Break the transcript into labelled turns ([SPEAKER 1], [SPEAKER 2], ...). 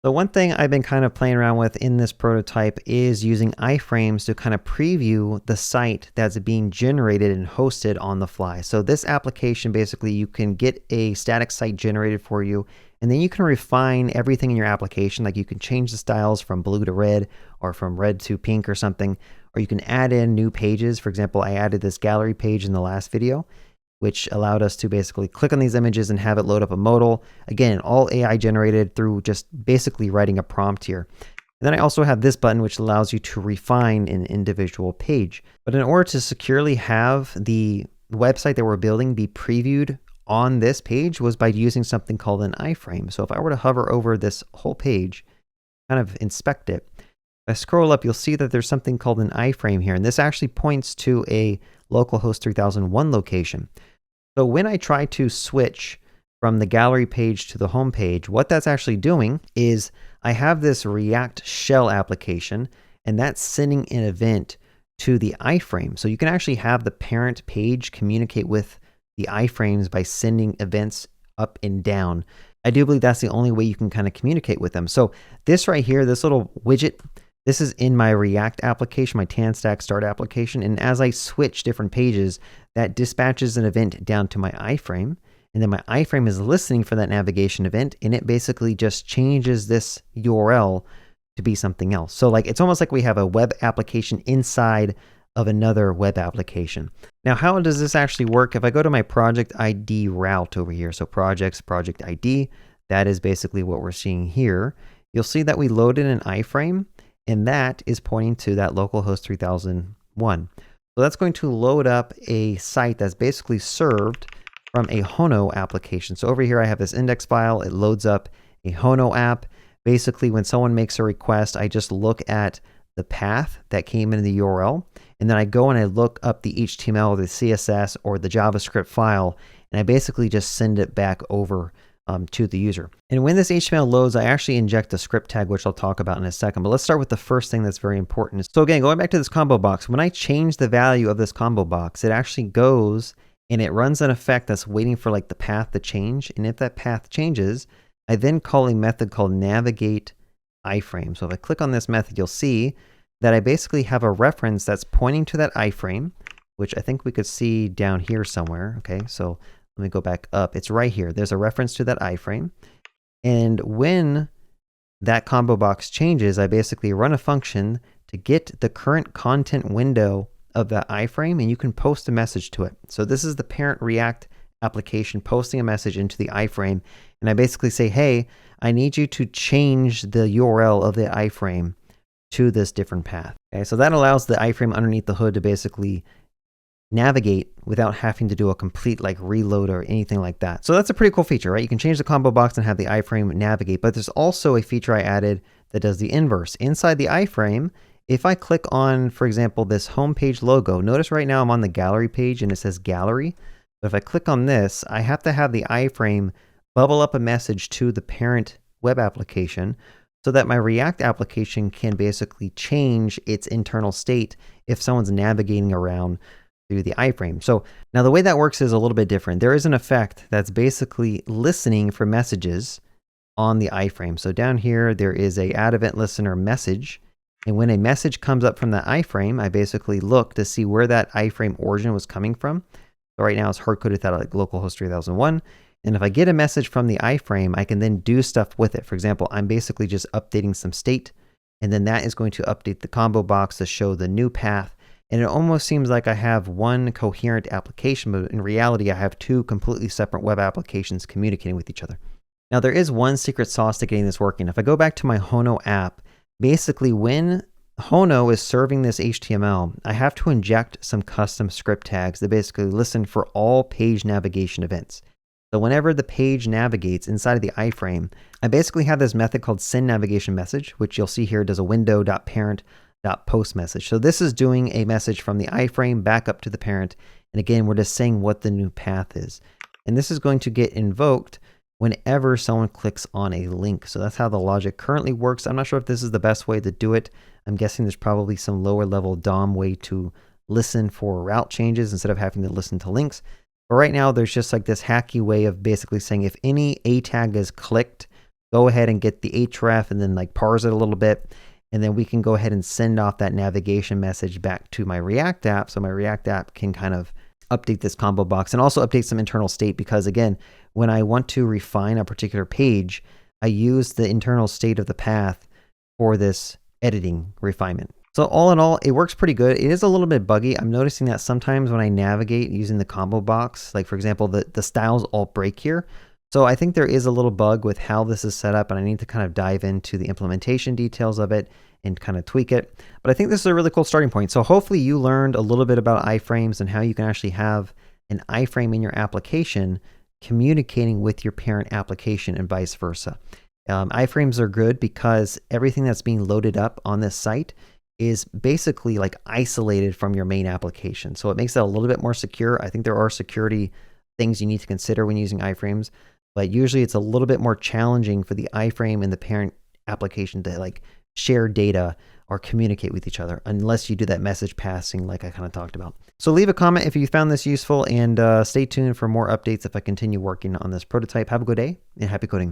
[SPEAKER 1] The one thing I've been kind of playing around with in this prototype is using iframes to kind of preview the site that's being generated and hosted on the fly. So this application, basically, you can get a static site generated for you, and then you can refine everything in your application. Like you can change the styles from blue to red or from red to pink or something, or you can add in new pages. For example, I added this gallery page in the last video, which allowed us to basically click on these images and have it load up a modal. Again, all AI generated through just basically writing a prompt here. And then I also have this button, which allows you to refine an individual page. But in order to securely have the website that we're building be previewed on this page was by using something called an iframe. So if I were to hover over this whole page, kind of inspect it, if I scroll up, you'll see that there's something called an iframe here. And this actually points to a localhost 3001 location. So when I try to switch from the gallery page to the home page, what that's actually doing is I have this React shell application, and that's sending an event to the iframe. So you can actually have the parent page communicate with the iframes by sending events up and down. I do believe that's the only way you can kind of communicate with them. So this right here, this little widget, this is in my React application, my TanStack start application. And as I switch different pages, that dispatches an event down to my iframe. And then my iframe is listening for that navigation event. And it basically just changes this URL to be something else. So like, it's almost like we have a web application inside of another web application. Now, how does this actually work? If I go to my project ID route over here, so projects, project ID, that is basically what we're seeing here. You'll see that we loaded an iframe, and that is pointing to that localhost 3001. So that's going to load up a site that's basically served from a Hono application. So over here, I have this index file. It loads up a Hono app. Basically, when someone makes a request, I just look at the path that came in the URL, and then I go and I look up the HTML or the CSS or the JavaScript file, and I basically just send it back over to the user. And when this HTML loads, I actually inject a script tag, which I'll talk about in a second. But let's start with the first thing that's very important. So again, going back to this combo box, when I change the value of this combo box, it actually goes and it runs an effect that's waiting for like the path to change. And if that path changes, I then call a method called navigate iframe. So if I click on this method, you'll see that I basically have a reference that's pointing to that iframe, which I think we could see down here somewhere. Okay, so let me go back up. It's right here. There's a reference to that iframe. And when that combo box changes, I basically run a function to get the current content window of that iframe, and you can post a message to it. So this is the parent React application posting a message into the iframe. And I basically say, hey, I need you to change the URL of the iframe to this different path. Okay, so that allows the iframe underneath the hood to basically navigate without having to do a complete like reload or anything like that. So that's a pretty cool feature, right? You can change the combo box and have the iframe navigate, but there's also a feature I added that does the inverse. Inside the iframe, if I click on, for example, this homepage logo, notice right now I'm on the gallery page and it says gallery. But if I click on this, I have to have the iframe bubble up a message to the parent web application so that my React application can basically change its internal state if someone's navigating around through the iframe. So now the way that works is a little bit different. There is an effect that's basically listening for messages on the iframe. So down here, there is a add event listener message. And when a message comes up from that iframe, I basically look to see where that iframe origin was coming from. So right now it's hard-coded that like localhost 3001. And if I get a message from the iframe, I can then do stuff with it. For example, I'm basically just updating some state, and then that is going to update the combo box to show the new path. And it almost seems like I have one coherent application, but in reality, I have two completely separate web applications communicating with each other. Now, there is one secret sauce to getting this working. If I go back to my Hono app, basically when Hono is serving this HTML, I have to inject some custom script tags that basically listen for all page navigation events. So whenever the page navigates inside of the iframe, I basically have this method called send navigation message, which you'll see here does a window.parent.post message. So this is doing a message from the iframe back up to the parent. And again, we're just saying what the new path is. And this is going to get invoked whenever someone clicks on a link. So that's how the logic currently works. I'm not sure if this is the best way to do it. I'm guessing there's probably some lower level DOM way to listen for route changes instead of having to listen to links. But right now, there's just like this hacky way of basically saying if any A tag is clicked go ahead and get the href and then like parse it a little bit. And then we can go ahead and send off that navigation message back to my React app. So my React app can kind of update this combo box and also update some internal state, because again, when I want to refine a particular page, I use the internal state of the path for this editing refinement. So all in all, it works pretty good. It is a little bit buggy. I'm noticing that sometimes when I navigate using the combo box, like for example, the styles all break here. So I think there is a little bug with how this is set up, and I need to kind of dive into the implementation details of it and kind of tweak it. But I think this is a really cool starting point. So hopefully you learned a little bit about iframes and how you can actually have an iframe in your application communicating with your parent application and vice versa. Iframes are good because everything that's being loaded up on this site is basically like isolated from your main application. So it makes it a little bit more secure. I think there are security things you need to consider when using iframes, but usually it's a little bit more challenging for the iframe and the parent application to like share data or communicate with each other unless you do that message passing like I kind of talked about. So leave a comment if you found this useful, and stay tuned for more updates if I continue working on this prototype. Have a good day and happy coding.